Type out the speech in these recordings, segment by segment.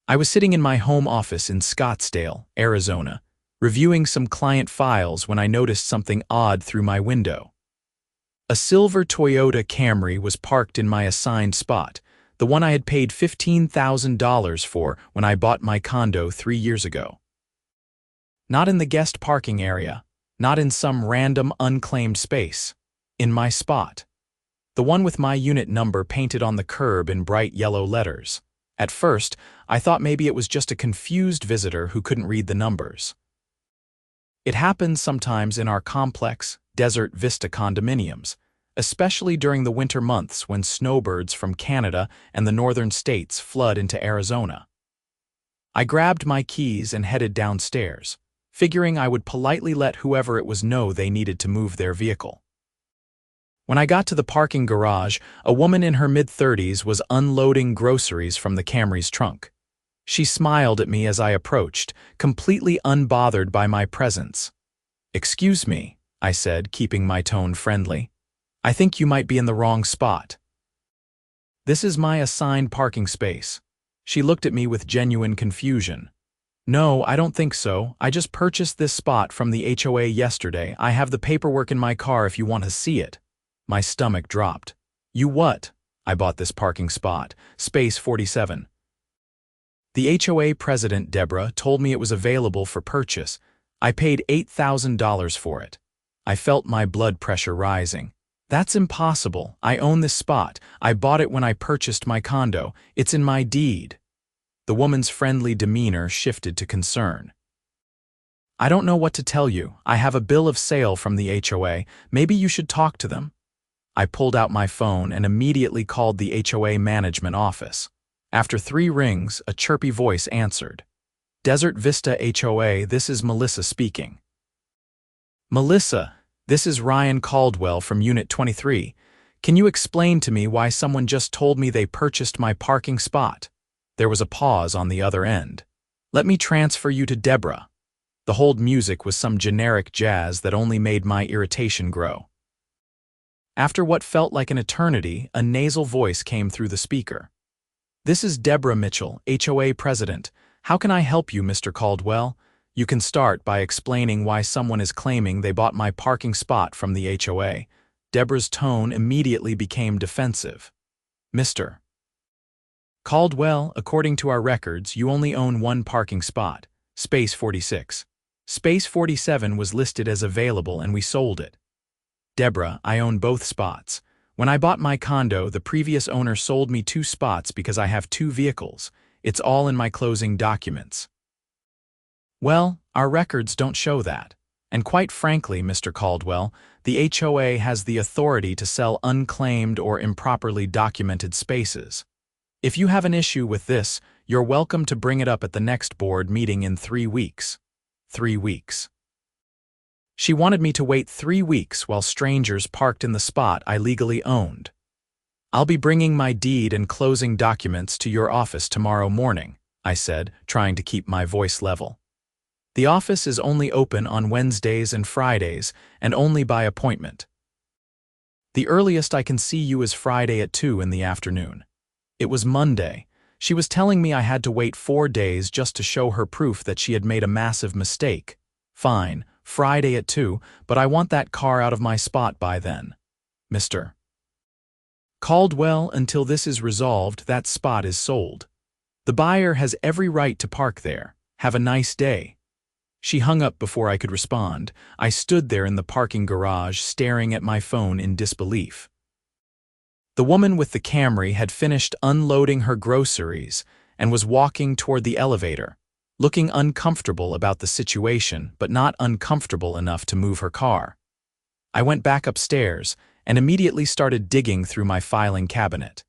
I was sitting in my home office in Scottsdale, Arizona, reviewing some client files when I noticed something odd through my window. A silver Toyota Camry was parked in my assigned spot, the one I had paid $15,000 for when I bought my condo 3 years ago. Not in the guest parking area, not in some random unclaimed space. In my spot. The one with my unit number painted on the curb in bright yellow letters. At first, I thought maybe it was just a confused visitor who couldn't read the numbers. It happens sometimes in our complex, Desert Vista condominiums, especially during the winter months when snowbirds from Canada and the northern states flood into Arizona. I grabbed my keys and headed downstairs, figuring I would politely let whoever it was know they needed to move their vehicle. When I got to the parking garage, a woman in her mid-30s was unloading groceries from the Camry's trunk. She smiled at me as I approached, completely unbothered by my presence. "Excuse me," I said, keeping my tone friendly. "I think you might be in the wrong spot." "This is my assigned parking space." She looked at me with genuine confusion. "No, I don't think so. I just purchased this spot from the HOA yesterday. I have the paperwork in my car if you want to see it." My stomach dropped. "You what?" "I bought this parking spot, space 47. The HOA president, Deborah, told me it was available for purchase. I paid $8,000 for it." I felt my blood pressure rising. "That's impossible. I own this spot. I bought it when I purchased my condo. It's in my deed." The woman's friendly demeanor shifted to concern. "I don't know what to tell you. I have a bill of sale from the HOA. Maybe you should talk to them." I pulled out my phone and immediately called the HOA management office. After 3 rings, a chirpy voice answered. "Desert Vista HOA, this is Melissa speaking." "Melissa, this is Ryan Caldwell from Unit 23. Can you explain to me why someone just told me they purchased my parking spot?" There was a pause on the other end. "Let me transfer you to Deborah." The hold music was some generic jazz that only made my irritation grow. After what felt like an eternity, a nasal voice came through the speaker. "This is Deborah Mitchell, HOA president. How can I help you, Mr. Caldwell?" You can start by explaining why someone is claiming they bought my parking spot from the HOA. Deborah's tone immediately became defensive. "Mr. Caldwell, according to our records, you only own one parking spot, space 46. Space 47 was listed as available and we sold it." "Deborah, I own both spots. When I bought my condo, the previous owner sold me 2 spots because I have 2 vehicles. It's all in my closing documents." "Well, our records don't show that. And quite frankly, Mr. Caldwell, the HOA has the authority to sell unclaimed or improperly documented spaces. If you have an issue with this, you're welcome to bring it up at the next board meeting in 3 weeks. 3 weeks. She wanted me to wait 3 weeks while strangers parked in the spot I legally owned. "I'll be bringing my deed and closing documents to your office tomorrow morning," I said, trying to keep my voice level. "The office is only open on Wednesdays and Fridays, and only by appointment. The earliest I can see you is Friday at 2 in the afternoon." It was Monday. She was telling me I had to wait 4 days just to show her proof that she had made a massive mistake. Fine. Friday at 2, but I want that car out of my spot by then. "Mr. Caldwell, until this is resolved, that spot is sold. The buyer has every right to park there. Have a nice day." She hung up before I could respond. I stood there in the parking garage staring at my phone in disbelief. The woman with the Camry had finished unloading her groceries and was walking toward the elevator, looking uncomfortable about the situation, but not uncomfortable enough to move her car. I went back upstairs and immediately started digging through my filing cabinet.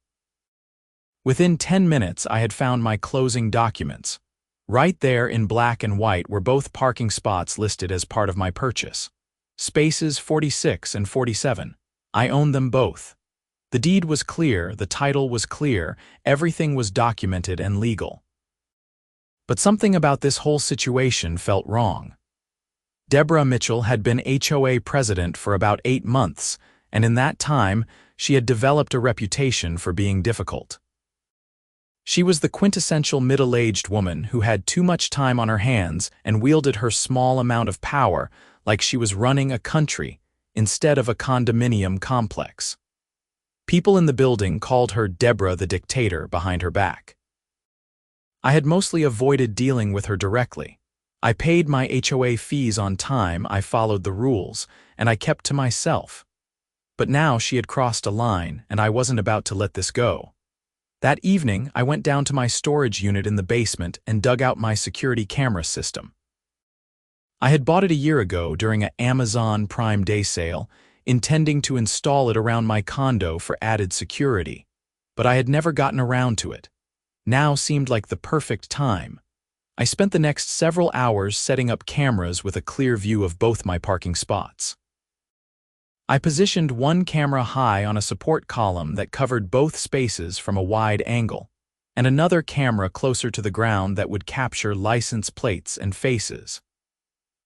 Within 10 minutes, I had found my closing documents. Right there in black and white were both parking spots listed as part of my purchase. Spaces 46 and 47. I owned them both. The deed was clear, the title was clear, everything was documented and legal. But something about this whole situation felt wrong. Deborah Mitchell had been HOA president for about 8 months, and in that time, she had developed a reputation for being difficult. She was the quintessential middle-aged woman who had too much time on her hands and wielded her small amount of power like she was running a country instead of a condominium complex. People in the building called her Deborah the Dictator behind her back. I had mostly avoided dealing with her directly. I paid my HOA fees on time, I followed the rules, and I kept to myself. But now she had crossed a line, and I wasn't about to let this go. That evening, I went down to my storage unit in the basement and dug out my security camera system. I had bought it a year ago during an Amazon Prime Day sale, intending to install it around my condo for added security, but I had never gotten around to it. Now seemed like the perfect time. I spent the next several hours setting up cameras with a clear view of both my parking spots. I positioned one camera high on a support column that covered both spaces from a wide angle, and another camera closer to the ground that would capture license plates and faces.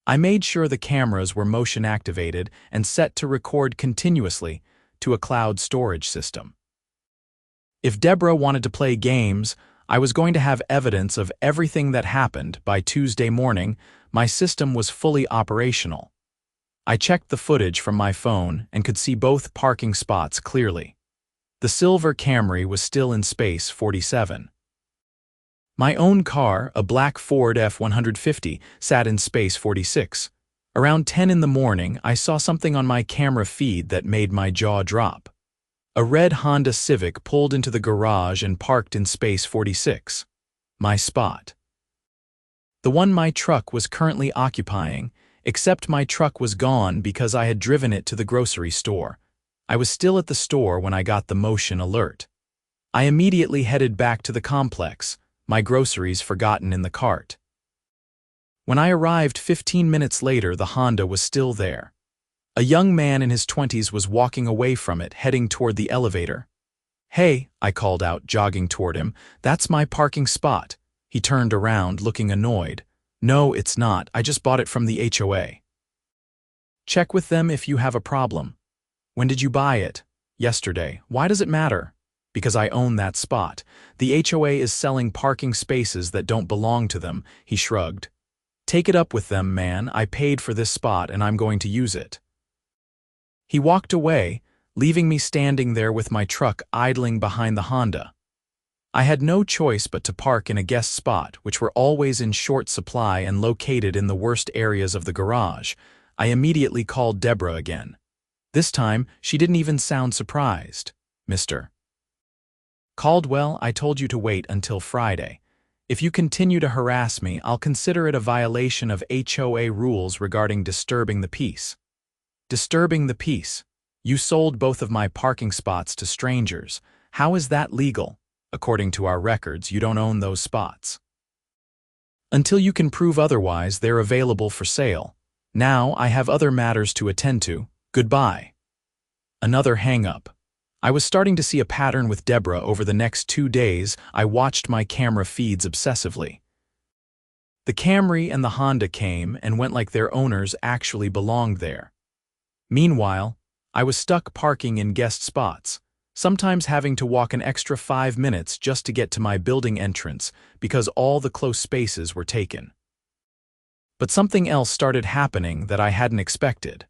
I made sure the cameras were motion activated and set to record continuously to a cloud storage system. If Deborah wanted to play games, I was going to have evidence of everything that happened. By Tuesday morning, my system was fully operational. I checked the footage from my phone and could see both parking spots clearly. The silver Camry was still in space 47. My own car, a black Ford F-150, sat in space 46. Around 10 in the morning, I saw something on my camera feed that made my jaw drop. A red Honda Civic pulled into the garage and parked in space 46. My spot. The one my truck was currently occupying, except my truck was gone because I had driven it to the grocery store. I was still at the store when I got the motion alert. I immediately headed back to the complex, my groceries forgotten in the cart. When I arrived 15 minutes later, the Honda was still there. A young man in his 20s was walking away from it, heading toward the elevator. "Hey," I called out, jogging toward him, "that's my parking spot." He turned around, looking annoyed. "No, it's not. I just bought it from the HOA." "Check with them if you have a problem." "When did you buy it?" "Yesterday." "Why does it matter?" "Because I own that spot. The HOA is selling parking spaces that don't belong to them," he shrugged. "Take it up with them, man. I paid for this spot and I'm going to use it." He walked away, leaving me standing there with my truck idling behind the Honda. I had no choice but to park in a guest spot, which were always in short supply and located in the worst areas of the garage. I immediately called Deborah again. This time, she didn't even sound surprised. "Mr. Caldwell, I told you to wait until Friday. If you continue to harass me, I'll consider it a violation of HOA rules regarding disturbing the peace." "Disturbing the peace? You sold both of my parking spots to strangers. How is that legal? According to our records, you don't own those spots." "Until you can prove otherwise, they're available for sale. Now I have other matters to attend to. Goodbye." Another hang-up. I was starting to see a pattern with Deborah. Over the next 2 days, I watched my camera feeds obsessively. The Camry and the Honda came and went like their owners actually belonged there. Meanwhile, I was stuck parking in guest spots, sometimes having to walk an extra 5 minutes just to get to my building entrance because all the close spaces were taken. But something else started happening that I hadn't expected.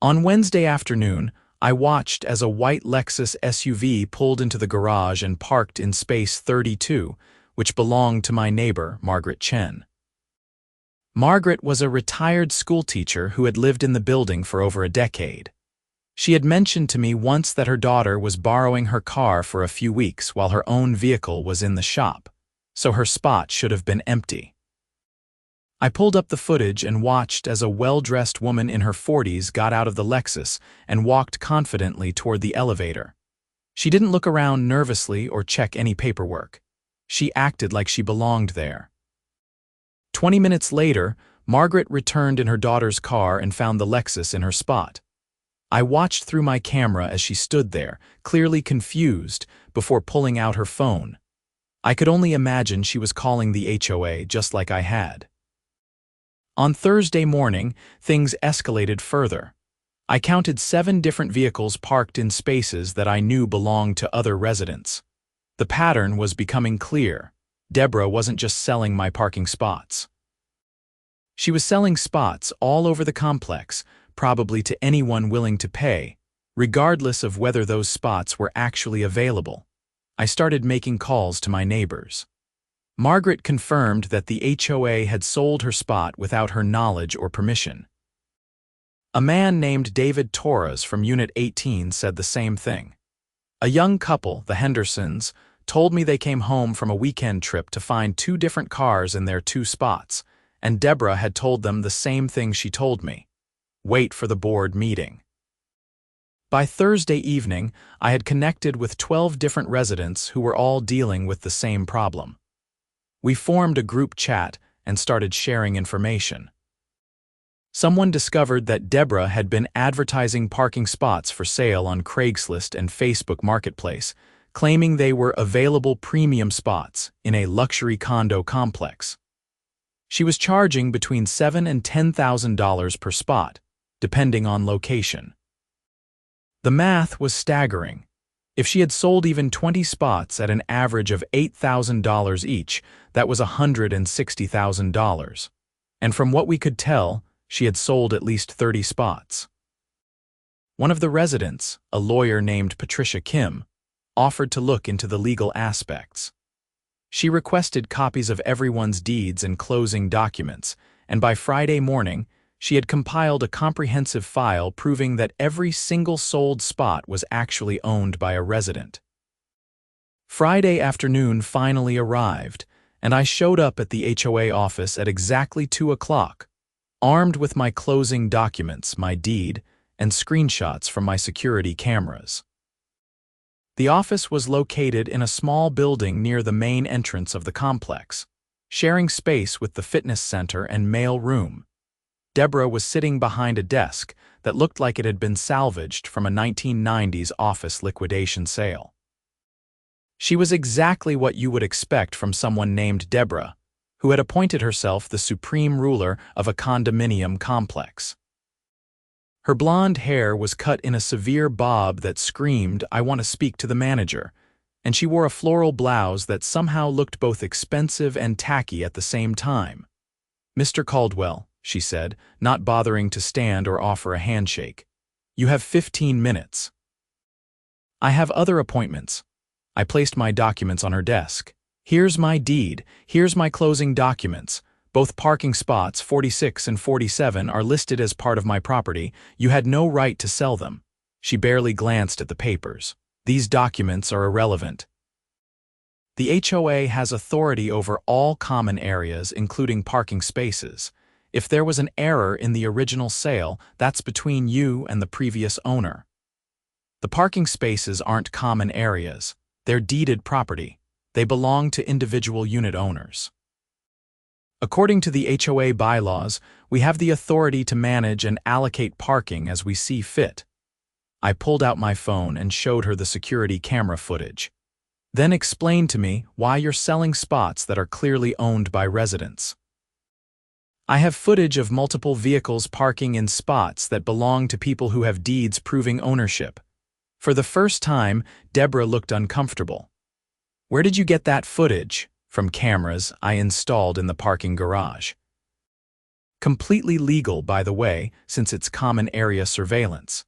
On Wednesday afternoon, I watched as a white Lexus SUV pulled into the garage and parked in space 32, which belonged to my neighbor, Margaret Chen. Margaret was a retired schoolteacher who had lived in the building for over a decade. She had mentioned to me once that her daughter was borrowing her car for a few weeks while her own vehicle was in the shop, so her spot should have been empty. I pulled up the footage and watched as a well-dressed woman in her 40s got out of the Lexus and walked confidently toward the elevator. She didn't look around nervously or check any paperwork. She acted like she belonged there. 20 minutes later, Margaret returned in her daughter's car and found the Lexus in her spot. I watched through my camera as she stood there, clearly confused, before pulling out her phone. I could only imagine she was calling the HOA just like I had. On Thursday morning, things escalated further. I counted 7 different vehicles parked in spaces that I knew belonged to other residents. The pattern was becoming clear. Deborah wasn't just selling my parking spots. She was selling spots all over the complex, probably to anyone willing to pay, regardless of whether those spots were actually available. I started making calls to my neighbors. Margaret confirmed that the HOA had sold her spot without her knowledge or permission. A man named David Torres from Unit 18 said the same thing. A young couple, the Hendersons, told me they came home from a weekend trip to find 2 different cars in their 2 spots, and Deborah had told them the same thing she told me. Wait for the board meeting. By Thursday evening, I had connected with 12 different residents who were all dealing with the same problem. We formed a group chat and started sharing information. Someone discovered that Deborah had been advertising parking spots for sale on Craigslist and Facebook Marketplace, claiming they were available premium spots in a luxury condo complex. She was charging between $7,000 and $10,000 per spot, depending on location. The math was staggering. If she had sold even 20 spots at an average of $8,000 each, that was $160,000. And from what we could tell, she had sold at least 30 spots. One of the residents, a lawyer named Patricia Kim, offered to look into the legal aspects. She requested copies of everyone's deeds and closing documents, and by Friday morning, she had compiled a comprehensive file proving that every single sold spot was actually owned by a resident. Friday afternoon finally arrived, and I showed up at the HOA office at exactly 2 o'clock, armed with my closing documents, my deed, and screenshots from my security cameras. The office was located in a small building near the main entrance of the complex, sharing space with the fitness center and mail room. Deborah was sitting behind a desk that looked like it had been salvaged from a 1990s office liquidation sale. She was exactly what you would expect from someone named Deborah, who had appointed herself the supreme ruler of a condominium complex. Her blonde hair was cut in a severe bob that screamed, "I want to speak to the manager," and she wore a floral blouse that somehow looked both expensive and tacky at the same time. "Mr. Caldwell," she said, not bothering to stand or offer a handshake, "you have 15 minutes. "I have other appointments." I placed my documents on her desk. "Here's my deed. Here's my closing documents. Both parking spots, 46 and 47, are listed as part of my property. You had no right to sell them." She barely glanced at the papers. "These documents are irrelevant. The HOA has authority over all common areas, including parking spaces. If there was an error in the original sale, that's between you and the previous owner. The parking spaces aren't common areas. They're deeded property. They belong to individual unit owners. According to the HOA bylaws, we have the authority to manage and allocate parking as we see fit." I pulled out my phone and showed her the security camera footage. "Then explain to me why you're selling spots that are clearly owned by residents." "I have footage of multiple vehicles parking in spots that belong to people who have deeds proving ownership." For the first time, Deborah looked uncomfortable. "Where did you get that footage?" "From cameras I installed in the parking garage." Completely legal, by the way, since it's common area surveillance.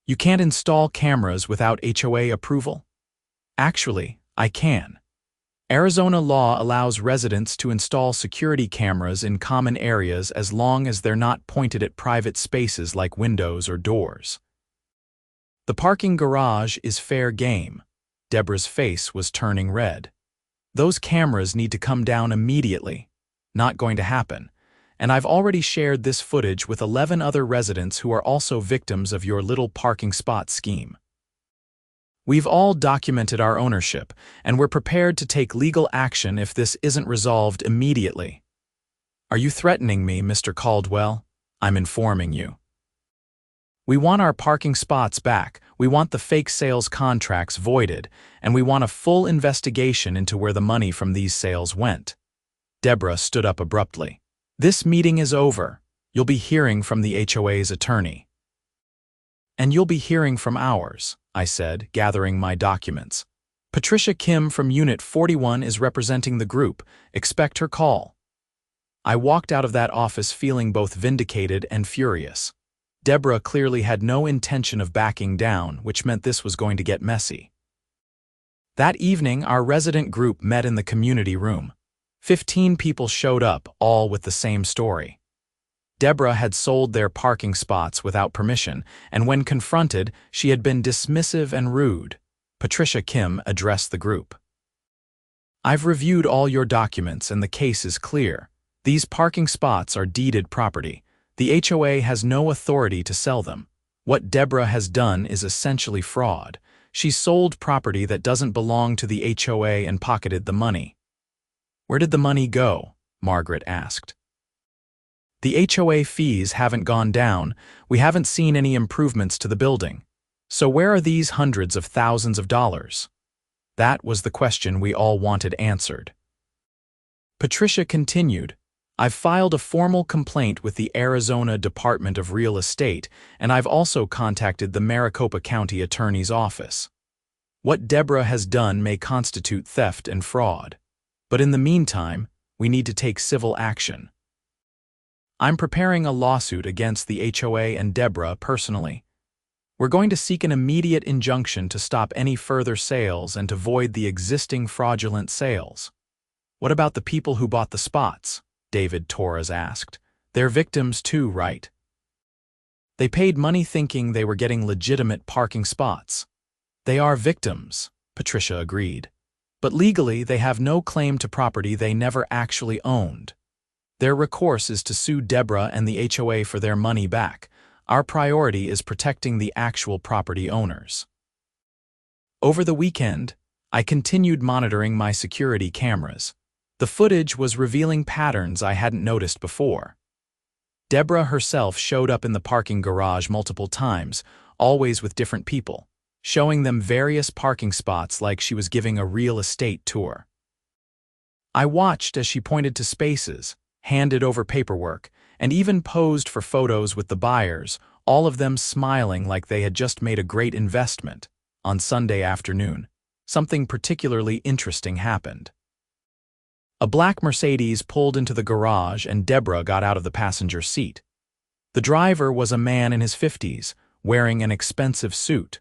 You can't install cameras without HOA approval? Actually, I can. Arizona law allows residents to install security cameras in common areas as long as they're not pointed at private spaces like windows or doors. The parking garage is fair game. Deborah's face was turning red. "Those cameras need to come down immediately." "Not going to happen. And I've already shared this footage with 11 other residents who are also victims of your little parking spot scheme. We've all documented our ownership, and we're prepared to take legal action if this isn't resolved immediately." "Are you threatening me, Mr. Caldwell?" "I'm informing you. We want our parking spots back, we want the fake sales contracts voided, and we want a full investigation into where the money from these sales went." Deborah stood up abruptly. "This meeting is over. You'll be hearing from the HOA's attorney." "And you'll be hearing from ours," I said, gathering my documents. Patricia Kim from Unit 41 is representing the group. Expect her call. I walked out of that office feeling both vindicated and furious. Deborah clearly had no intention of backing down, which meant this was going to get messy. That evening, our resident group met in the community room. 15 people showed up, all with the same story. Deborah had sold their parking spots without permission, and when confronted, she had been dismissive and rude. Patricia Kim addressed the group. "I've reviewed all your documents and the case is clear. These parking spots are deeded property. The HOA has no authority to sell them. What Deborah has done is essentially fraud. She sold property that doesn't belong to the HOA and pocketed the money." "Where did the money go?" Margaret asked. "The HOA fees haven't gone down. We haven't seen any improvements to the building. So where are these hundreds of thousands of dollars?" That was the question we all wanted answered. Patricia continued, "I've filed a formal complaint with the Arizona Department of Real Estate, and I've also contacted the Maricopa County Attorney's Office. What Deborah has done may constitute theft and fraud. But in the meantime, we need to take civil action. I'm preparing a lawsuit against the HOA and Deborah personally. We're going to seek an immediate injunction to stop any further sales and to void the existing fraudulent sales." "What about the people who bought the spots?" David Torres asked. "They're victims too, right?" "They paid money thinking they were getting legitimate parking spots." "They are victims," Patricia agreed. "But legally, they have no claim to property they never actually owned. Their recourse is to sue Deborah and the HOA for their money back. Our priority is protecting the actual property owners." Over the weekend, I continued monitoring my security cameras. The footage was revealing patterns I hadn't noticed before. Deborah herself showed up in the parking garage multiple times, always with different people, showing them various parking spots like she was giving a real estate tour. I watched as she pointed to spaces, handed over paperwork, and even posed for photos with the buyers, all of them smiling like they had just made a great investment. On Sunday afternoon, something particularly interesting happened. A black Mercedes pulled into the garage and Deborah got out of the passenger seat. The driver was a man in his 50s, wearing an expensive suit.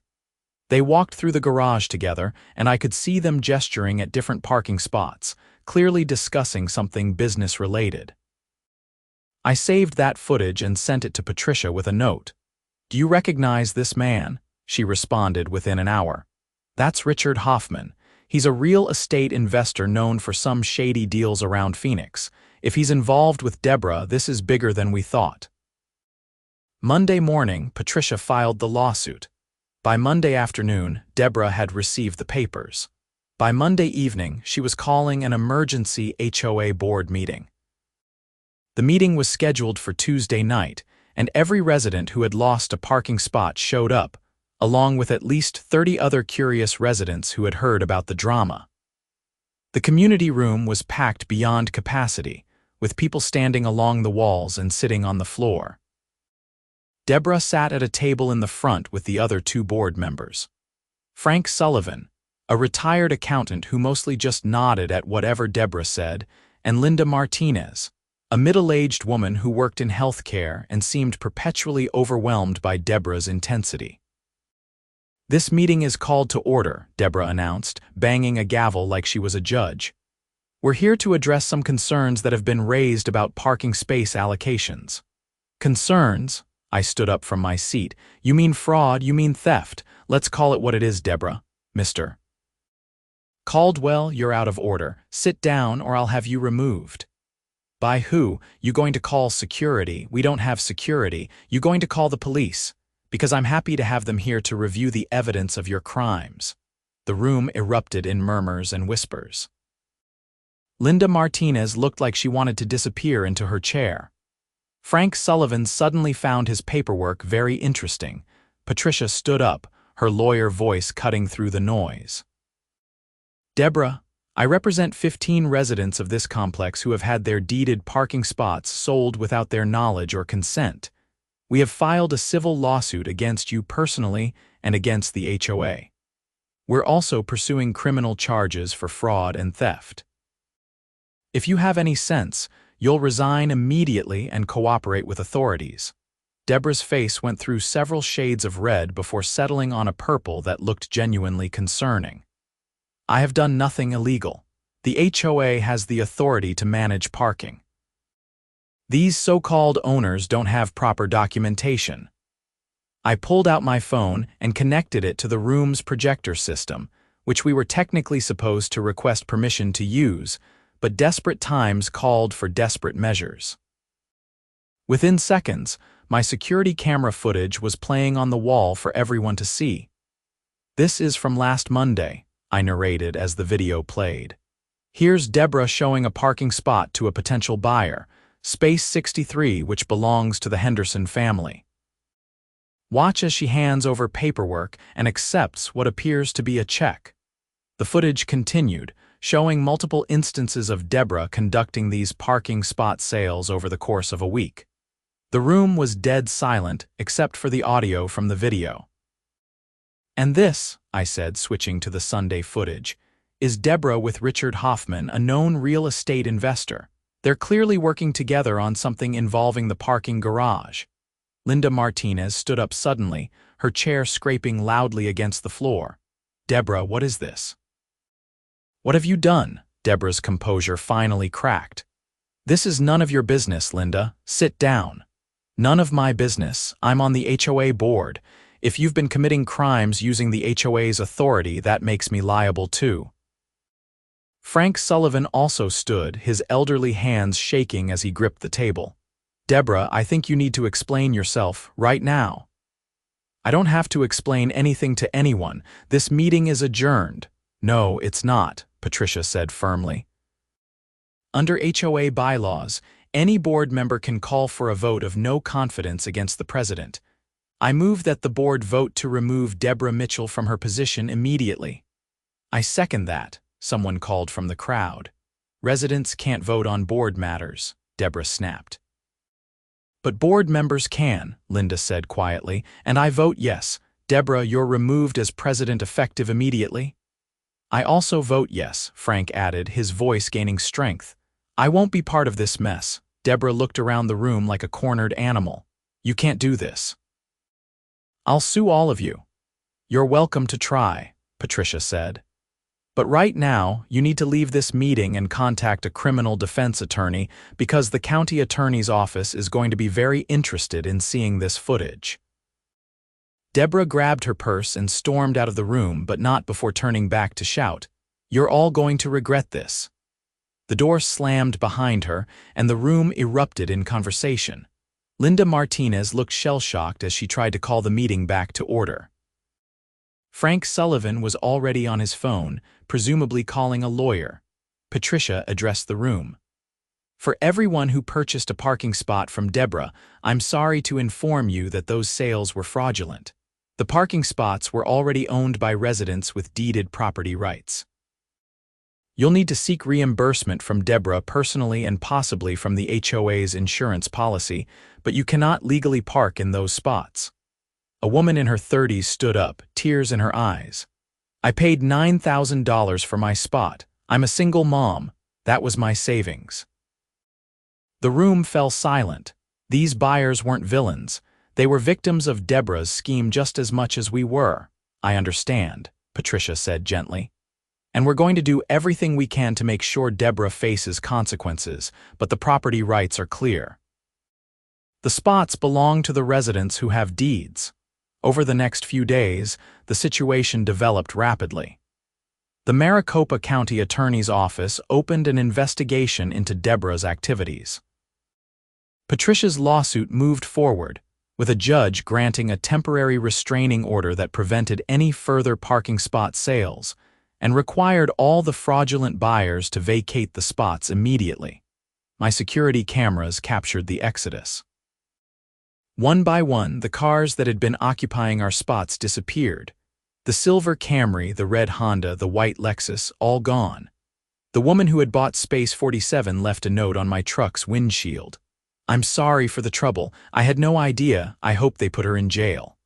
They walked through the garage together, and I could see them gesturing at different parking spots, clearly discussing something business-related. I saved that footage and sent it to Patricia with a note. "Do you recognize this man?" She responded within an hour. "That's Richard Hoffman. He's a real estate investor known for some shady deals around Phoenix. If he's involved with Deborah, this is bigger than we thought." Monday morning, Patricia filed the lawsuit. By Monday afternoon, Deborah had received the papers. By Monday evening, she was calling an emergency HOA board meeting. The meeting was scheduled for Tuesday night, and every resident who had lost a parking spot showed up, along with at least 30 other curious residents who had heard about the drama. The community room was packed beyond capacity, with people standing along the walls and sitting on the floor. Deborah sat at a table in the front with the other two board members. Frank Sullivan, a retired accountant who mostly just nodded at whatever Deborah said, and Linda Martinez, a middle-aged woman who worked in healthcare and seemed perpetually overwhelmed by Deborah's intensity. "This meeting is called to order," Deborah announced, banging a gavel like she was a judge. "We're here to address some concerns that have been raised about parking space allocations." "Concerns?" I stood up from my seat. "You mean fraud, you mean theft. Let's call it what it is, Deborah. Mr. Caldwell, you're out of order. Sit down or I'll have you removed." "By who? You going to call security? We don't have security. You going to call the police? Because I'm happy to have them here to review the evidence of your crimes." The room erupted in murmurs and whispers. Linda Martinez looked like she wanted to disappear into her chair. Frank Sullivan suddenly found his paperwork very interesting. Patricia stood up, her lawyer voice cutting through the noise. "Deborah, I represent 15 residents of this complex who have had their deeded parking spots sold without their knowledge or consent. We have filed a civil lawsuit against you personally and against the HOA. We're also pursuing criminal charges for fraud and theft. If you have any sense, you'll resign immediately and cooperate with authorities." Deborah's face went through several shades of red before settling on a purple that looked genuinely concerning. "I have done nothing illegal. The HOA has the authority to manage parking. These so-called owners don't have proper documentation." I pulled out my phone and connected it to the room's projector system, which we were technically supposed to request permission to use, but desperate times called for desperate measures. Within seconds, my security camera footage was playing on the wall for everyone to see. "This is from last Monday," I narrated as the video played. "Here's Deborah showing a parking spot to a potential buyer, space 63, which belongs to the Henderson family. Watch as she hands over paperwork and accepts what appears to be a check." The footage continued, showing multiple instances of Deborah conducting these parking spot sales over the course of a week. The room was dead silent except for the audio from the video. "And this," I said, switching to the Sunday footage, "is Deborah with Richard Hoffman, a known real estate investor. They're clearly working together on something involving the parking garage." Linda Martinez stood up suddenly, her chair scraping loudly against the floor. "Deborah, what is this?" "What have you done?" Deborah's composure finally cracked. "This is none of your business, Linda. Sit down." "None of my business. I'm on the HOA board. If you've been committing crimes using the HOA's authority, that makes me liable too." Frank Sullivan also stood, his elderly hands shaking as he gripped the table. "Deborah, I think you need to explain yourself, right now." "I don't have to explain anything to anyone. This meeting is adjourned." "No, it's not," Patricia said firmly. "Under HOA bylaws, any board member can call for a vote of no confidence against the president. I move that the board vote to remove Deborah Mitchell from her position immediately." "I second that," someone called from the crowd. "Residents can't vote on board matters," Deborah snapped. "But board members can," Linda said quietly, "and I vote yes. Deborah, you're removed as president effective immediately." "I also vote yes," Frank added, his voice gaining strength. "I won't be part of this mess." Deborah looked around the room like a cornered animal. "You can't do this." "I'll sue all of you." "You're welcome to try," Patricia said. "But right now, you need to leave this meeting and contact a criminal defense attorney because the county attorney's office is going to be very interested in seeing this footage." Deborah grabbed her purse and stormed out of the room, but not before turning back to shout, "You're all going to regret this." The door slammed behind her, and the room erupted in conversation. Linda Martinez looked shell-shocked as she tried to call the meeting back to order. Frank Sullivan was already on his phone, presumably calling a lawyer. Patricia addressed the room. "For everyone who purchased a parking spot from Deborah, I'm sorry to inform you that those sales were fraudulent. The parking spots were already owned by residents with deeded property rights. You'll need to seek reimbursement from Deborah personally and possibly from the HOA's insurance policy, but you cannot legally park in those spots." A woman in her 30s stood up, tears in her eyes. "I paid $9,000 for my spot. I'm a single mom. That was my savings." The room fell silent. These buyers weren't villains. They were victims of Deborah's scheme just as much as we were. "I understand," Patricia said gently. "And we're going to do everything we can to make sure Deborah faces consequences, but the property rights are clear. The spots belong to the residents who have deeds." Over the next few days, the situation developed rapidly. The Maricopa County Attorney's Office opened an investigation into Deborah's activities. Patricia's lawsuit moved forward, with a judge granting a temporary restraining order that prevented any further parking spot sales and required all the fraudulent buyers to vacate the spots immediately. My security cameras captured the exodus. One by one, the cars that had been occupying our spots disappeared. The silver Camry, the red Honda, the white Lexus, all gone. The woman who had bought Space 47 left a note on my truck's windshield. "I'm sorry for the trouble. I had no idea. I hope they put her in jail."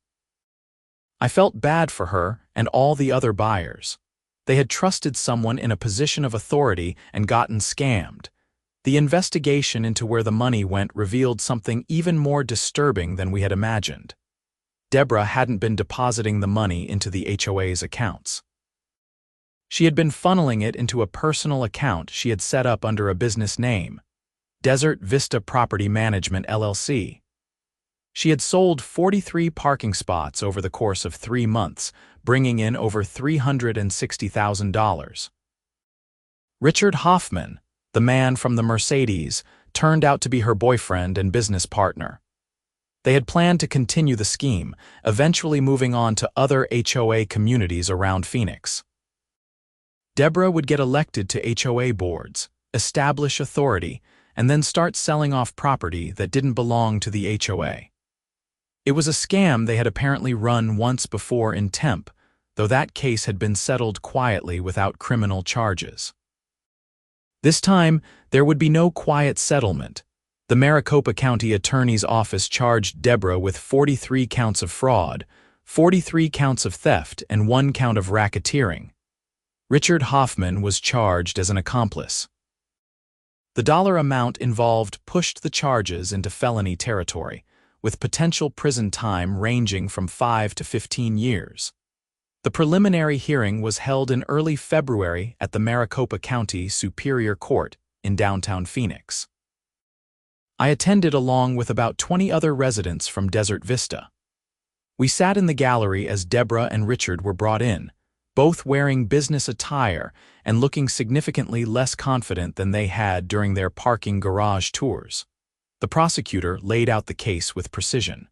I felt bad for her and all the other buyers. They had trusted someone in a position of authority and gotten scammed. The investigation into where the money went revealed something even more disturbing than we had imagined. Deborah hadn't been depositing the money into the HOA's accounts. She had been funneling it into a personal account she had set up under a business name, Desert Vista Property Management, LLC. She had sold 43 parking spots over the course of 3 months, bringing in over $360,000. Richard Hoffman, the man from the Mercedes, turned out to be her boyfriend and business partner. They had planned to continue the scheme, eventually moving on to other HOA communities around Phoenix. Deborah would get elected to HOA boards, establish authority, and then start selling off property that didn't belong to the HOA. It was a scam they had apparently run once before in Temp, though that case had been settled quietly without criminal charges. This time, there would be no quiet settlement. The Maricopa County Attorney's Office charged Deborah with 43 counts of fraud, 43 counts of theft, and 1 count of racketeering. Richard Hoffman was charged as an accomplice. The dollar amount involved pushed the charges into felony territory, with potential prison time ranging from 5 to 15 years. The preliminary hearing was held in early February at the Maricopa County Superior Court in downtown Phoenix. I attended along with about 20 other residents from Desert Vista. We sat in the gallery as Deborah and Richard were brought in, both wearing business attire and looking significantly less confident than they had during their parking garage tours. The prosecutor laid out the case with precision.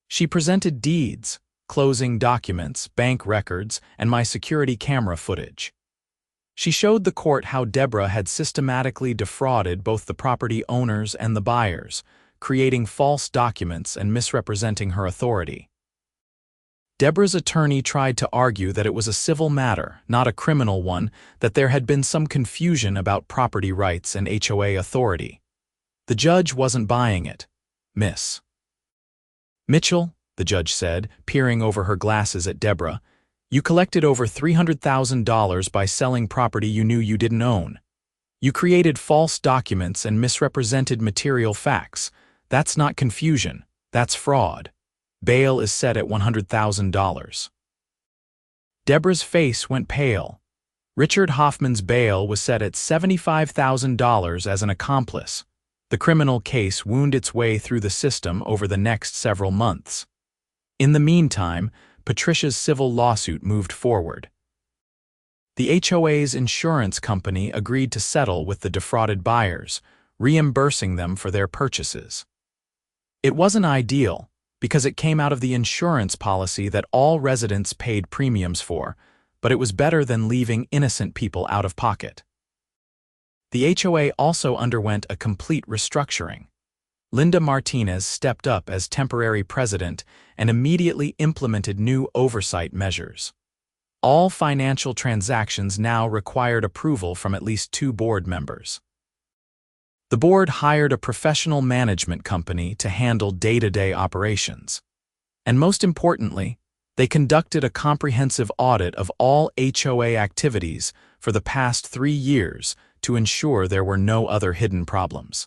She presented deeds, closing documents, bank records, and my security camera footage. She showed the court how Deborah had systematically defrauded both the property owners and the buyers, creating false documents and misrepresenting her authority. Deborah's attorney tried to argue that it was a civil matter, not a criminal one, that there had been some confusion about property rights and HOA authority. The judge wasn't buying it. Miss Mitchell, the judge said, peering over her glasses at Deborah, you collected over $300,000 by selling property you knew you didn't own. You created false documents and misrepresented material facts. That's not confusion, that's fraud. Bail is set at $100,000. Deborah's face went pale. Richard Hoffman's bail was set at $75,000 as an accomplice. The criminal case wound its way through the system over the next several months. In the meantime, Patricia's civil lawsuit moved forward. The HOA's insurance company agreed to settle with the defrauded buyers, reimbursing them for their purchases. It wasn't ideal, because it came out of the insurance policy that all residents paid premiums for, but it was better than leaving innocent people out of pocket. The HOA also underwent a complete restructuring. Linda Martinez stepped up as temporary president and immediately implemented new oversight measures. All financial transactions now required approval from at least 2 board members. The board hired a professional management company to handle day-to-day operations. And most importantly, they conducted a comprehensive audit of all HOA activities for the past 3 years to ensure there were no other hidden problems.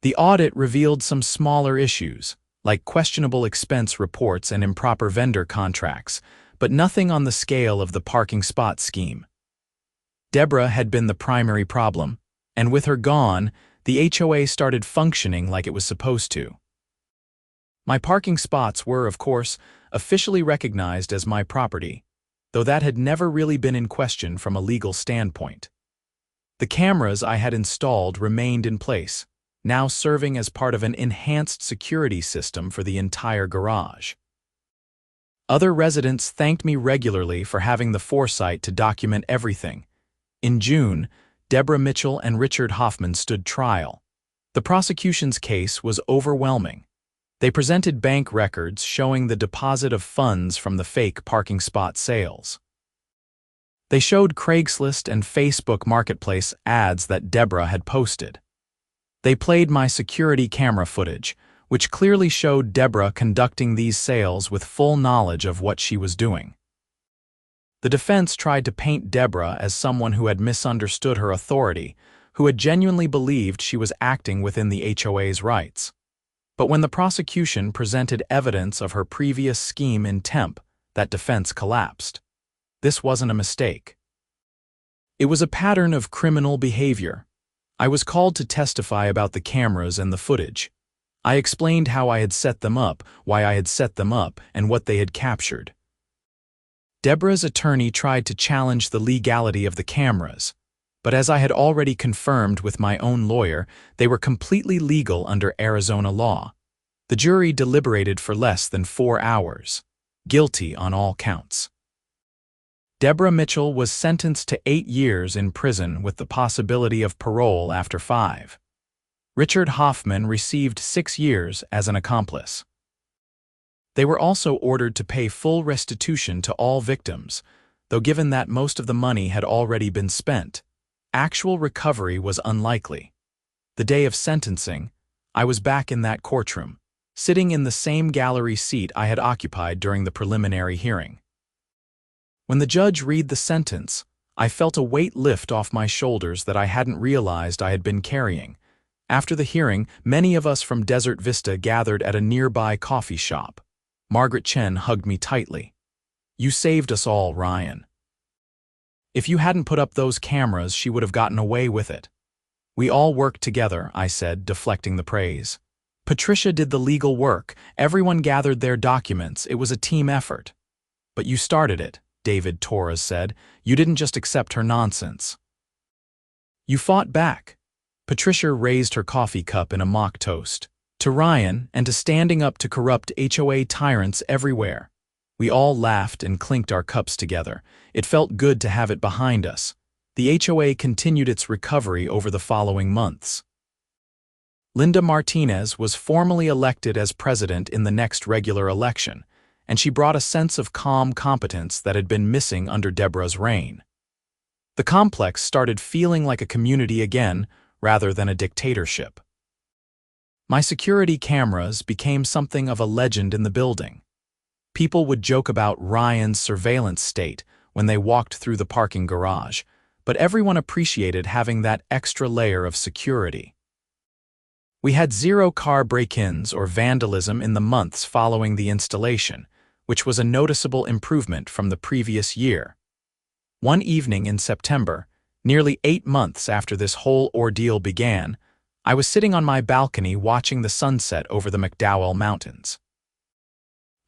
The audit revealed some smaller issues, like questionable expense reports and improper vendor contracts, but nothing on the scale of the parking spot scheme. Deborah had been the primary problem, and with her gone, the HOA started functioning like it was supposed to. My parking spots were, of course, officially recognized as my property, though that had never really been in question from a legal standpoint. The cameras I had installed remained in place, now serving as part of an enhanced security system for the entire garage. Other residents thanked me regularly for having the foresight to document everything. In June, Deborah Mitchell and Richard Hoffman stood trial. The prosecution's case was overwhelming. They presented bank records showing the deposit of funds from the fake parking spot sales. They showed Craigslist and Facebook Marketplace ads that Deborah had posted. They played my security camera footage, which clearly showed Deborah conducting these sales with full knowledge of what she was doing. The defense tried to paint Deborah as someone who had misunderstood her authority, who had genuinely believed she was acting within the HOA's rights. But when the prosecution presented evidence of her previous scheme in temp, that defense collapsed. This wasn't a mistake. It was a pattern of criminal behavior. I was called to testify about the cameras and the footage. I explained how I had set them up, why I had set them up, and what they had captured. Deborah's attorney tried to challenge the legality of the cameras, but as I had already confirmed with my own lawyer, they were completely legal under Arizona law. The jury deliberated for less than 4 hours, guilty on all counts. Deborah Mitchell was sentenced to 8 years in prison with the possibility of parole after 5. Richard Hoffman received 6 years as an accomplice. They were also ordered to pay full restitution to all victims, though given that most of the money had already been spent, actual recovery was unlikely. The day of sentencing, I was back in that courtroom, sitting in the same gallery seat I had occupied during the preliminary hearing. When the judge read the sentence, I felt a weight lift off my shoulders that I hadn't realized I had been carrying. After the hearing, many of us from Desert Vista gathered at a nearby coffee shop. Margaret Chen hugged me tightly. "You saved us all, Ryan. If you hadn't put up those cameras, she would have gotten away with it." "We all worked together," I said, deflecting the praise. "Patricia did the legal work. Everyone gathered their documents. It was a team effort." "But you started it," David Torres said. "You didn't just accept her nonsense. You fought back." Patricia raised her coffee cup in a mock toast to Ryan and to standing up to corrupt HOA tyrants everywhere. We all laughed and clinked our cups together. It felt good to have it behind us. The HOA continued its recovery over the following months. Linda Martinez was formally elected as president in the next regular election, and she brought a sense of calm competence that had been missing under Deborah's reign. The complex started feeling like a community again, rather than a dictatorship. My security cameras became something of a legend in the building. People would joke about Ryan's surveillance state when they walked through the parking garage, but everyone appreciated having that extra layer of security. We had 0 car break-ins or vandalism in the months following the installation, which was a noticeable improvement from the previous year. One evening in September, nearly 8 months after this whole ordeal began, I was sitting on my balcony watching the sunset over the McDowell Mountains.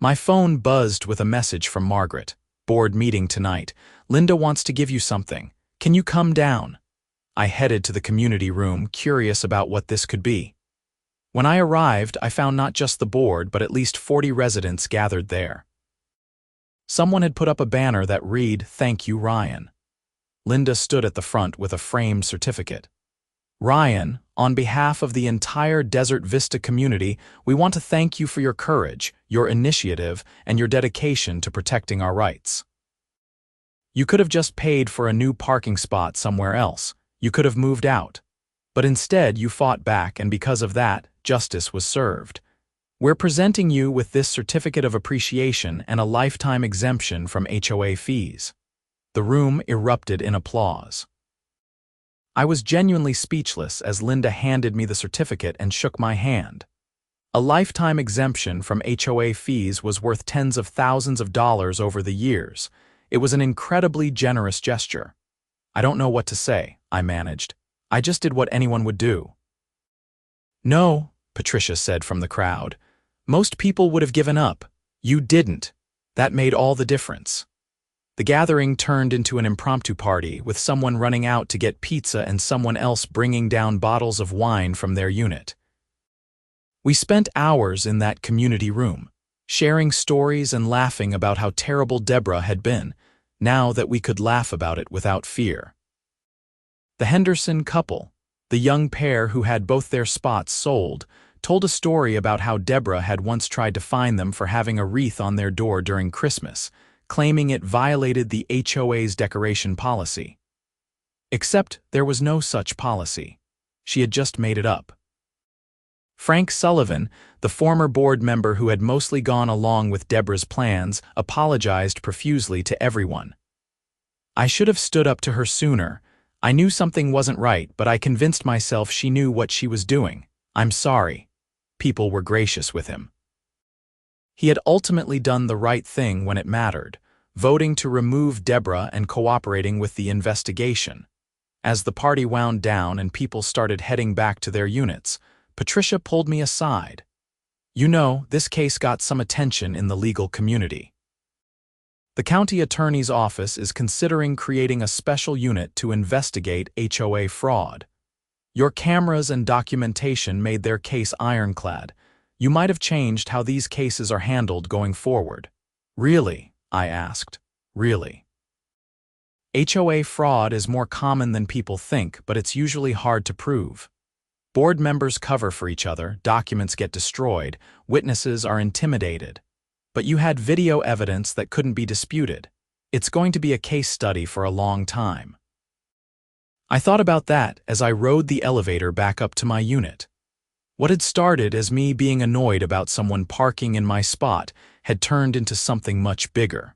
My phone buzzed with a message from Margaret. "Board meeting tonight. Linda wants to give you something. Can you come down?" I headed to the community room, curious about what this could be. When I arrived, I found not just the board, but at least 40 residents gathered there. Someone had put up a banner that read, "Thank you, Ryan." Linda stood at the front with a framed certificate. "Ryan, on behalf of the entire Desert Vista community, we want to thank you for your courage, your initiative, and your dedication to protecting our rights. You could have just paid for a new parking spot somewhere else. You could have moved out. But instead, you fought back, and because of that, justice was served. We're presenting you with this certificate of appreciation and a lifetime exemption from HOA fees." The room erupted in applause. I was genuinely speechless as Linda handed me the certificate and shook my hand. A lifetime exemption from HOA fees was worth tens of thousands of dollars over the years. It was an incredibly generous gesture. "I don't know what to say," I managed. "I just did what anyone would do." "No," Patricia said from the crowd. "Most people would have given up. You didn't. That made all the difference." The gathering turned into an impromptu party, with someone running out to get pizza and someone else bringing down bottles of wine from their unit. We spent hours in that community room, sharing stories and laughing about how terrible Deborah had been, now that we could laugh about it without fear. The Henderson couple, the young pair who had both their spots sold, told a story about how Deborah had once tried to fine them for having a wreath on their door during Christmas, claiming it violated the HOA's decoration policy. Except there was no such policy. She had just made it up. Frank Sullivan, the former board member who had mostly gone along with Deborah's plans, apologized profusely to everyone. I should have stood up to her sooner. I knew something wasn't right, but I convinced myself she knew what she was doing. I'm sorry. People were gracious with him. He had ultimately done the right thing when it mattered, voting to remove Deborah and cooperating with the investigation. As the party wound down and people started heading back to their units, Patricia pulled me aside. You know, this case got some attention in the legal community. The county attorney's office is considering creating a special unit to investigate HOA fraud. Your cameras and documentation made their case ironclad. You might have changed how these cases are handled going forward. Really? I asked. Really? HOA fraud is more common than people think, but it's usually hard to prove. Board members cover for each other, documents get destroyed, witnesses are intimidated. But you had video evidence that couldn't be disputed. It's going to be a case study for a long time. I thought about that as I rode the elevator back up to my unit. What had started as me being annoyed about someone parking in my spot had turned into something much bigger.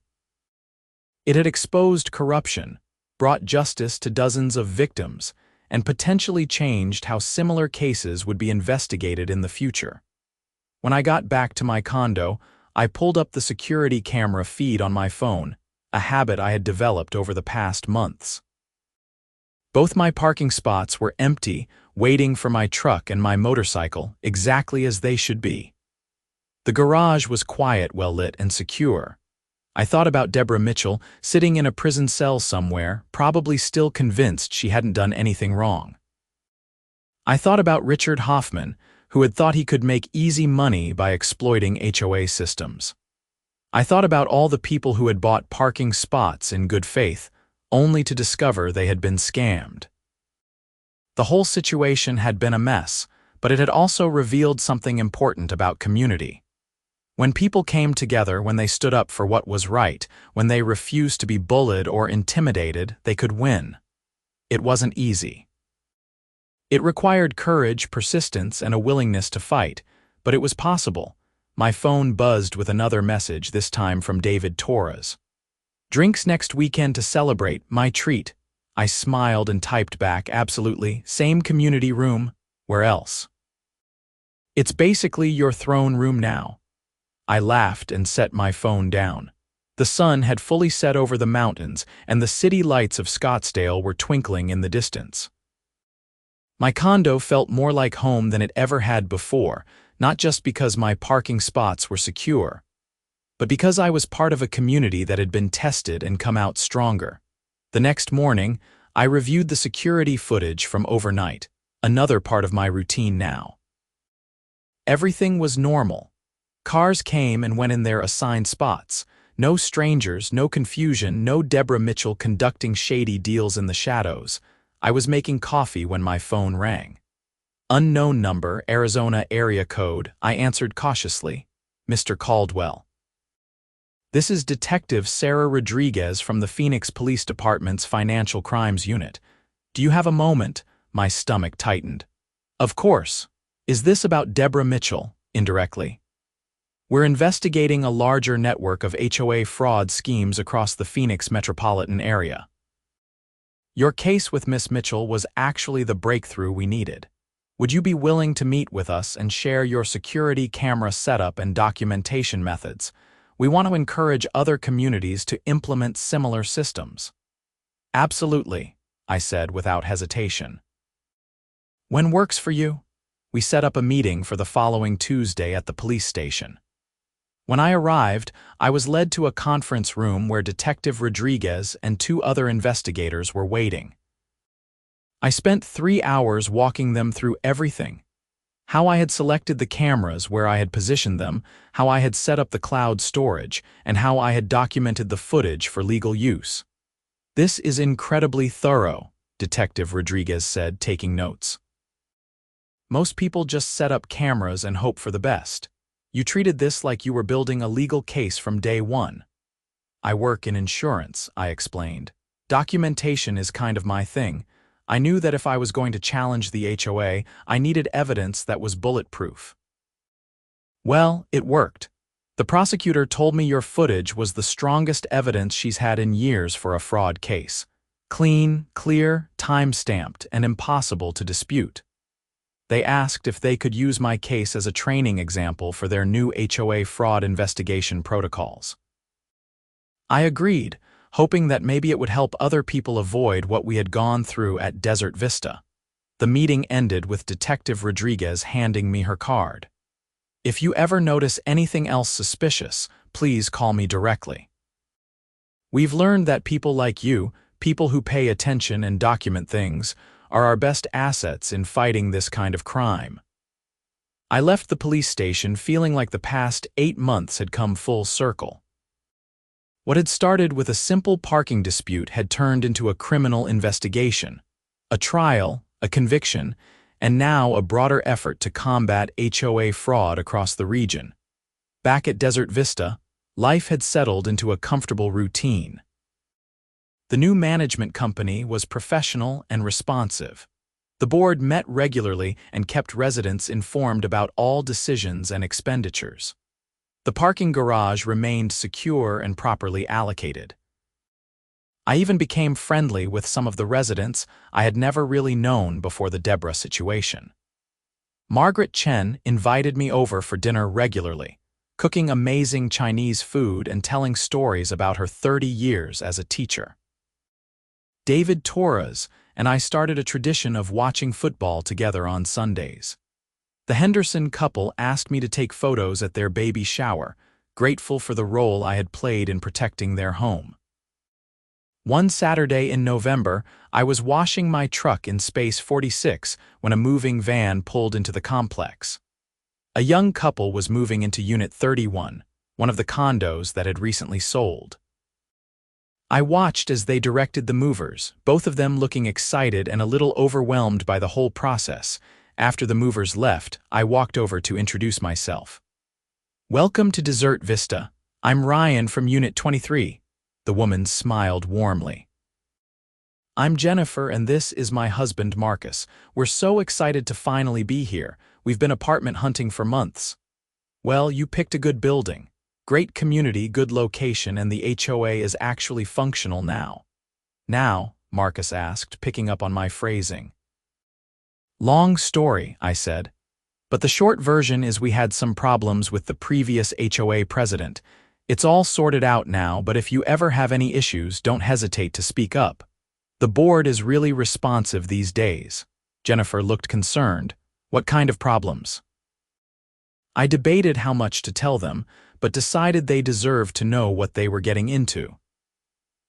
It had exposed corruption, brought justice to dozens of victims, and potentially changed how similar cases would be investigated in the future. When I got back to my condo, I pulled up the security camera feed on my phone, a habit I had developed over the past months. Both my parking spots were empty, waiting for my truck and my motorcycle, exactly as they should be. The garage was quiet, well-lit, and secure. I thought about Deborah Mitchell, sitting in a prison cell somewhere, probably still convinced she hadn't done anything wrong. I thought about Richard Hoffman, who had thought he could make easy money by exploiting HOA systems. I thought about all the people who had bought parking spots in good faith, only to discover they had been scammed. The whole situation had been a mess, but it had also revealed something important about community. When people came together, when they stood up for what was right, when they refused to be bullied or intimidated, they could win. It wasn't easy. It required courage, persistence, and a willingness to fight, but it was possible. My phone buzzed with another message, this time from David Torres. Drinks next weekend to celebrate, my treat. I smiled and typed back, absolutely, same community room, where else? It's basically your throne room now. I laughed and set my phone down. The sun had fully set over the mountains, and the city lights of Scottsdale were twinkling in the distance. My condo felt more like home than it ever had before, not just because my parking spots were secure, but because I was part of a community that had been tested and come out stronger. The next morning, I reviewed the security footage from overnight, another part of my routine now. Everything was normal. Cars came and went in their assigned spots. No strangers, no confusion, no Deborah Mitchell conducting shady deals in the shadows. I was making coffee when my phone rang. Unknown number, Arizona area code, I answered cautiously. Mr. Caldwell. This is Detective Sarah Rodriguez from the Phoenix Police Department's Financial Crimes Unit. Do you have a moment? My stomach tightened. Of course. Is this about Deborah Mitchell? Indirectly. We're investigating a larger network of HOA fraud schemes across the Phoenix metropolitan area. Your case with Miss Mitchell was actually the breakthrough we needed. Would you be willing to meet with us and share your security camera setup and documentation methods? We want to encourage other communities to implement similar systems. Absolutely, I said without hesitation. When works for you? We set up a meeting for the following Tuesday at the police station. When I arrived, I was led to a conference room where Detective Rodriguez and 2 other investigators were waiting. I spent 3 hours walking them through everything. How I had selected the cameras, where I had positioned them, how I had set up the cloud storage, and how I had documented the footage for legal use. This is incredibly thorough, Detective Rodriguez said, taking notes. Most people just set up cameras and hope for the best. You treated this like you were building a legal case from day one. I work in insurance, I explained. Documentation is kind of my thing. I knew that if I was going to challenge the HOA, I needed evidence that was bulletproof. Well, it worked. The prosecutor told me your footage was the strongest evidence she's had in years for a fraud case. Clean, clear, time-stamped, and impossible to dispute. They asked if they could use my case as a training example for their new HOA fraud investigation protocols. I agreed, hoping that maybe it would help other people avoid what we had gone through at Desert Vista. The meeting ended with Detective Rodriguez handing me her card. If you ever notice anything else suspicious, please call me directly. We've learned that people like you, people who pay attention and document things, are our best assets in fighting this kind of crime. I left the police station feeling like the past 8 months had come full circle. What had started with a simple parking dispute had turned into a criminal investigation, a trial, a conviction, and now a broader effort to combat HOA fraud across the region. Back at Desert Vista, life had settled into a comfortable routine. The new management company was professional and responsive. The board met regularly and kept residents informed about all decisions and expenditures. The parking garage remained secure and properly allocated. I even became friendly with some of the residents I had never really known before the Deborah situation. Margaret Chen invited me over for dinner regularly, cooking amazing Chinese food and telling stories about her 30 years as a teacher. David Torres and I started a tradition of watching football together on Sundays. The Henderson couple asked me to take photos at their baby shower, grateful for the role I had played in protecting their home. One Saturday in November, I was washing my truck in Space 46 when a moving van pulled into the complex. A young couple was moving into Unit 31, one of the condos that had recently sold. I watched as they directed the movers, both of them looking excited and a little overwhelmed by the whole process. After the movers left, I walked over to introduce myself. "Welcome to Desert Vista. I'm Ryan from Unit 23. The woman smiled warmly. "I'm Jennifer and this is my husband Marcus. We're so excited to finally be here. We've been apartment hunting for months." "Well, you picked a good building. Great community, good location, and the HOA is actually functional now." "Now?" Marcus asked, picking up on my phrasing. "Long story," I said. "But the short version is we had some problems with the previous HOA president. It's all sorted out now, but if you ever have any issues, don't hesitate to speak up. The board is really responsive these days." Jennifer looked concerned. "What kind of problems?" I debated how much to tell them, but decided they deserved to know what they were getting into.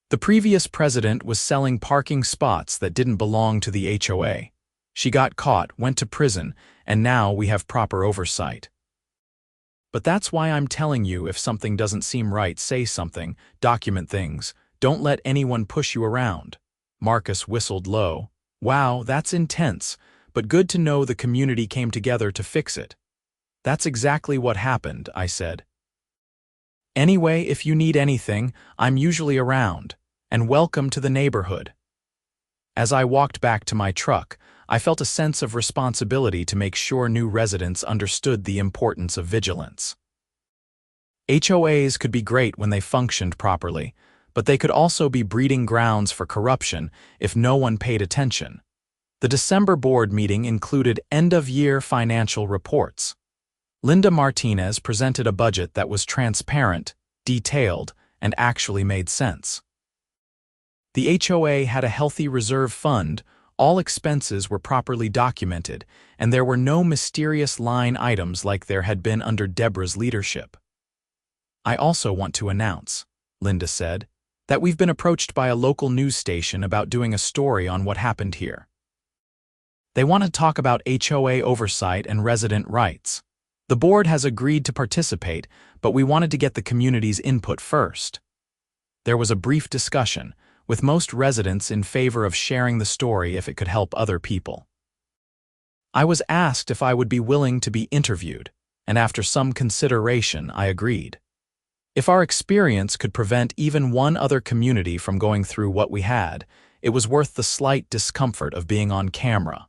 The previous president was selling parking spots that didn't belong to the HOA. She got caught, went to prison, and now we have proper oversight. But that's why I'm telling you, if something doesn't seem right, say something, document things, don't let anyone push you around. Marcus whistled low. "Wow, that's intense, but good to know the community came together to fix it." "That's exactly what happened," I said. "Anyway, if you need anything, I'm usually around, and welcome to the neighborhood." As I walked back to my truck, I felt a sense of responsibility to make sure new residents understood the importance of vigilance. HOAs could be great when they functioned properly, but they could also be breeding grounds for corruption if no one paid attention. The December board meeting included end-of-year financial reports. Linda Martinez presented a budget that was transparent, detailed, and actually made sense. The HOA had a healthy reserve fund, all expenses were properly documented, and there were no mysterious line items like there had been under Deborah's leadership. "I also want to announce," Linda said, "that we've been approached by a local news station about doing a story on what happened here. They want to talk about HOA oversight and resident rights. The board has agreed to participate, but we wanted to get the community's input first." There was a brief discussion, with most residents in favor of sharing the story if it could help other people. I was asked if I would be willing to be interviewed, and after some consideration, I agreed. If our experience could prevent even one other community from going through what we had, it was worth the slight discomfort of being on camera.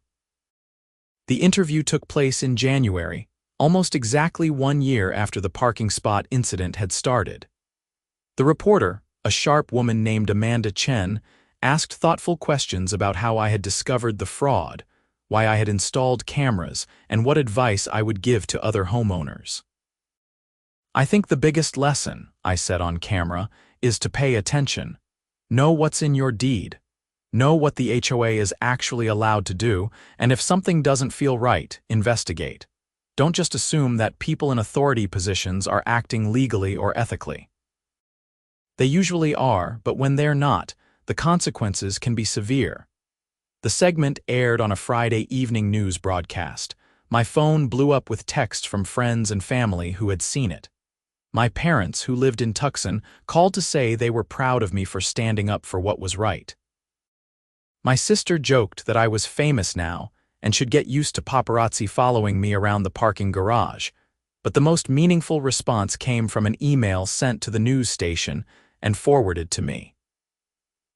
The interview took place in January, almost exactly 1 year after the parking spot incident had started. The reporter, a sharp woman named Amanda Chen, asked thoughtful questions about how I had discovered the fraud, why I had installed cameras, and what advice I would give to other homeowners. "I think the biggest lesson," I said on camera, "is to pay attention. Know what's in your deed. Know what the HOA is actually allowed to do, and if something doesn't feel right, investigate. Don't just assume that people in authority positions are acting legally or ethically. They usually are, but when they're not, the consequences can be severe." The segment aired on a Friday evening news broadcast. My phone blew up with texts from friends and family who had seen it. My parents, who lived in Tucson, called to say they were proud of me for standing up for what was right. My sister joked that I was famous now and should get used to paparazzi following me around the parking garage, but the most meaningful response came from an email sent to the news station and forwarded to me.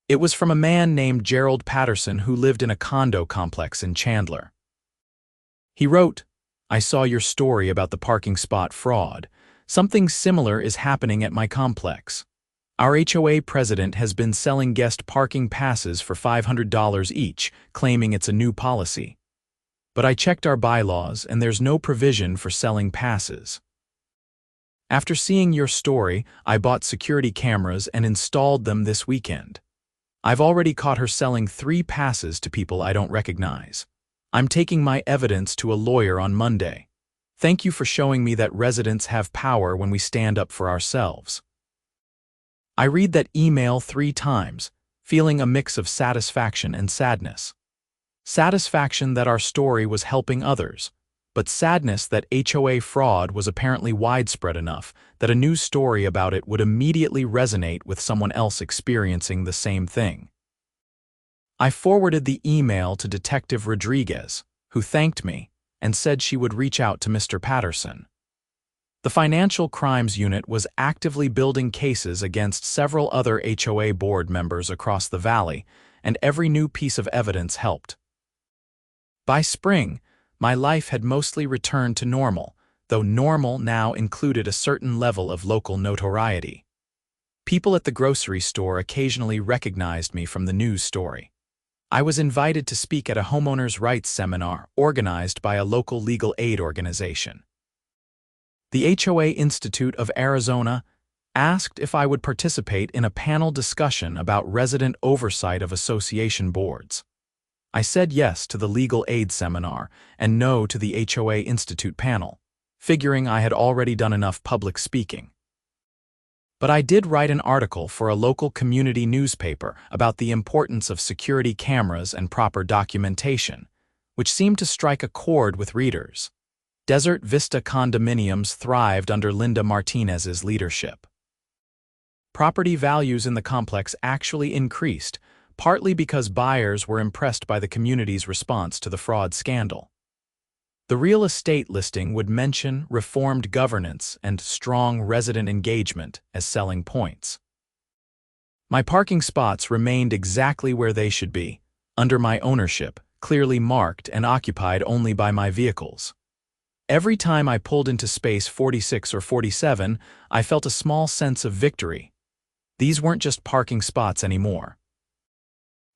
It was from a man named Gerald Patterson who lived in a condo complex in Chandler. He wrote, "I saw your story about the parking spot fraud. Something similar is happening at my complex. Our HOA president has been selling guest parking passes for $500 each, claiming it's a new policy. But I checked our bylaws and there's no provision for selling passes. After seeing your story, I bought security cameras and installed them this weekend. I've already caught her selling 3 passes to people I don't recognize. I'm taking my evidence to a lawyer on Monday. Thank you for showing me that residents have power when we stand up for ourselves." I read that email 3 times, feeling a mix of satisfaction and sadness. Satisfaction that our story was helping others, but sadness that HOA fraud was apparently widespread enough that a news story about it would immediately resonate with someone else experiencing the same thing. I forwarded the email to Detective Rodriguez, who thanked me and said she would reach out to Mr. Patterson. The Financial Crimes Unit was actively building cases against several other HOA board members across the valley, and every new piece of evidence helped. By spring, my life had mostly returned to normal, though normal now included a certain level of local notoriety. People at the grocery store occasionally recognized me from the news story. I was invited to speak at a homeowners' rights seminar organized by a local legal aid organization. The HOA Institute of Arizona asked if I would participate in a panel discussion about resident oversight of association boards. I said yes to the legal aid seminar and no to the HOA Institute panel, figuring I had already done enough public speaking. But I did write an article for a local community newspaper about the importance of security cameras and proper documentation, which seemed to strike a chord with readers. Desert Vista condominiums thrived under Linda Martinez's leadership. Property values in the complex actually increased, partly because buyers were impressed by the community's response to the fraud scandal. The real estate listing would mention reformed governance and strong resident engagement as selling points. My parking spots remained exactly where they should be, under my ownership, clearly marked and occupied only by my vehicles. Every time I pulled into space 46 or 47, I felt a small sense of victory. These weren't just parking spots anymore.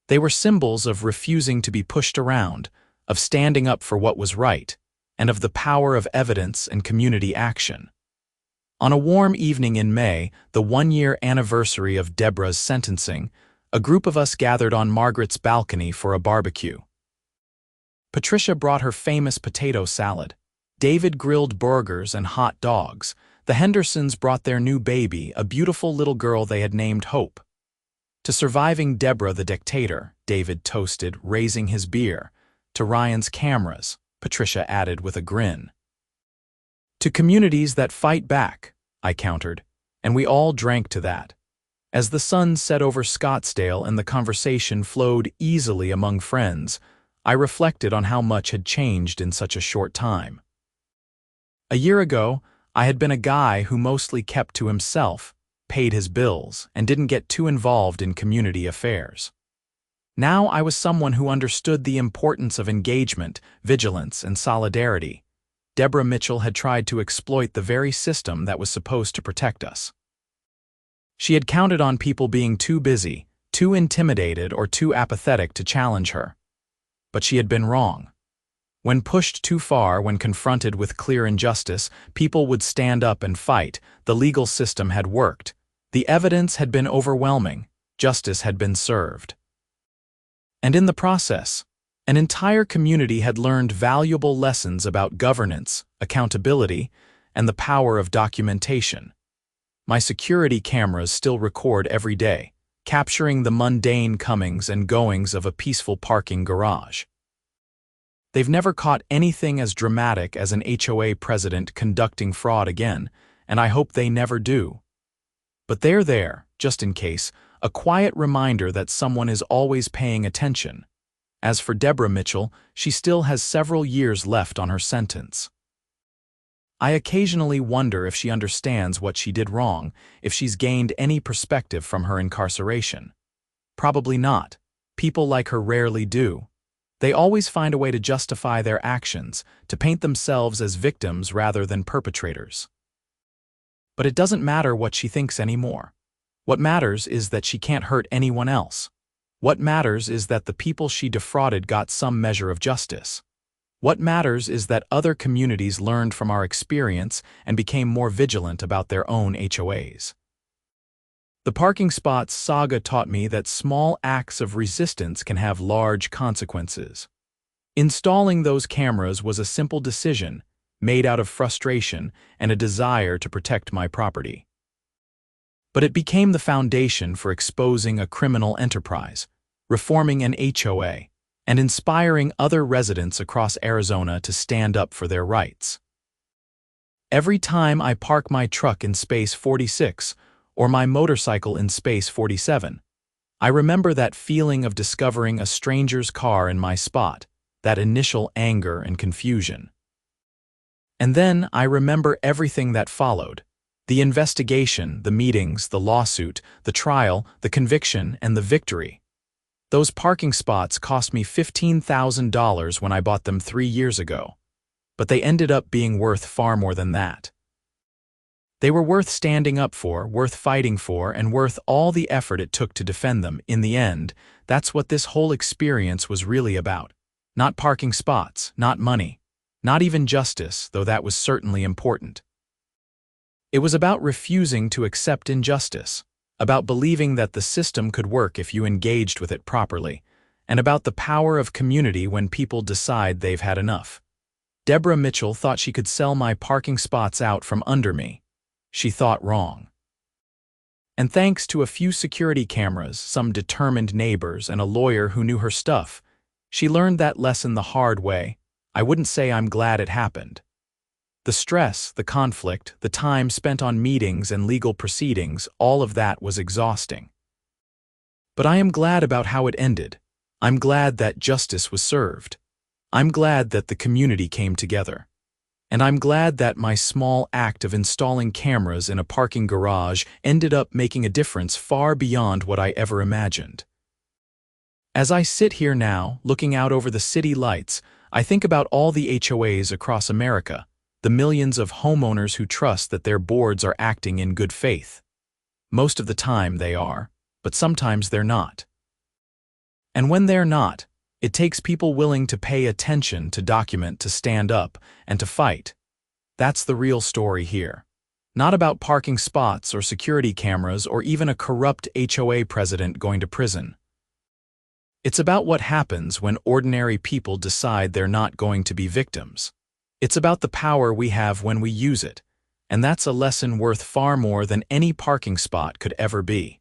They were symbols of refusing to be pushed around, of standing up for what was right, and of the power of evidence and community action. On a warm evening in May, the 1-year anniversary of Deborah's sentencing, a group of us gathered on Margaret's balcony for a barbecue. Patricia brought her famous potato salad. David grilled burgers and hot dogs. The Hendersons brought their new baby, a beautiful little girl they had named Hope. To surviving Deborah the dictator, David toasted, raising his beer. To Ryan's cameras, Patricia added with a grin. To communities that fight back, I countered, and we all drank to that. As the sun set over Scottsdale and the conversation flowed easily among friends, I reflected on how much had changed in such a short time. A year ago, I had been a guy who mostly kept to himself, paid his bills, and didn't get too involved in community affairs. Now I was someone who understood the importance of engagement, vigilance, and solidarity. Deborah Mitchell had tried to exploit the very system that was supposed to protect us. She had counted on people being too busy, too intimidated, or too apathetic to challenge her. But she had been wrong. When pushed too far, when confronted with clear injustice, people would stand up and fight. The legal system had worked. The evidence had been overwhelming. Justice had been served. And in the process, an entire community had learned valuable lessons about governance, accountability, and the power of documentation. My security cameras still record every day, capturing the mundane comings and goings of a peaceful parking garage. They've never caught anything as dramatic as an HOA president conducting fraud again, and I hope they never do. But they're there, just in case, a quiet reminder that someone is always paying attention. As for Deborah Mitchell, she still has several years left on her sentence. I occasionally wonder if she understands what she did wrong, if she's gained any perspective from her incarceration. Probably not. People like her rarely do. They always find a way to justify their actions, to paint themselves as victims rather than perpetrators. But it doesn't matter what she thinks anymore. What matters is that she can't hurt anyone else. What matters is that the people she defrauded got some measure of justice. What matters is that other communities learned from our experience and became more vigilant about their own HOAs. The parking spots saga taught me that small acts of resistance can have large consequences. Installing those cameras was a simple decision, made out of frustration and a desire to protect my property. But it became the foundation for exposing a criminal enterprise, reforming an HOA, and inspiring other residents across Arizona to stand up for their rights. Every time I park my truck in space 46, or my motorcycle in space 47, I remember that feeling of discovering a stranger's car in my spot, that initial anger and confusion. And then I remember everything that followed: the investigation, the meetings, the lawsuit, the trial, the conviction, and the victory. Those parking spots cost me $15,000 when I bought them 3 years ago, but they ended up being worth far more than that. They were worth standing up for, worth fighting for, and worth all the effort it took to defend them. In the end, that's what this whole experience was really about. Not parking spots, not money, not even justice, though that was certainly important. It was about refusing to accept injustice, about believing that the system could work if you engaged with it properly, and about the power of community when people decide they've had enough. Deborah Mitchell thought she could sell my parking spots out from under me. She thought wrong. And thanks to a few security cameras, some determined neighbors, and a lawyer who knew her stuff, she learned that lesson the hard way. I wouldn't say I'm glad it happened. The stress, the conflict, the time spent on meetings and legal proceedings, all of that was exhausting. But I am glad about how it ended. I'm glad that justice was served. I'm glad that the community came together. And I'm glad that my small act of installing cameras in a parking garage ended up making a difference far beyond what I ever imagined. As I sit here now, looking out over the city lights, I think about all the HOAs across America, the millions of homeowners who trust that their boards are acting in good faith. Most of the time they are, but sometimes they're not. And when they're not, it takes people willing to pay attention, to document, to stand up, and to fight. That's the real story here. Not about parking spots or security cameras or even a corrupt HOA president going to prison. It's about what happens when ordinary people decide they're not going to be victims. It's about the power we have when we use it, and that's a lesson worth far more than any parking spot could ever be.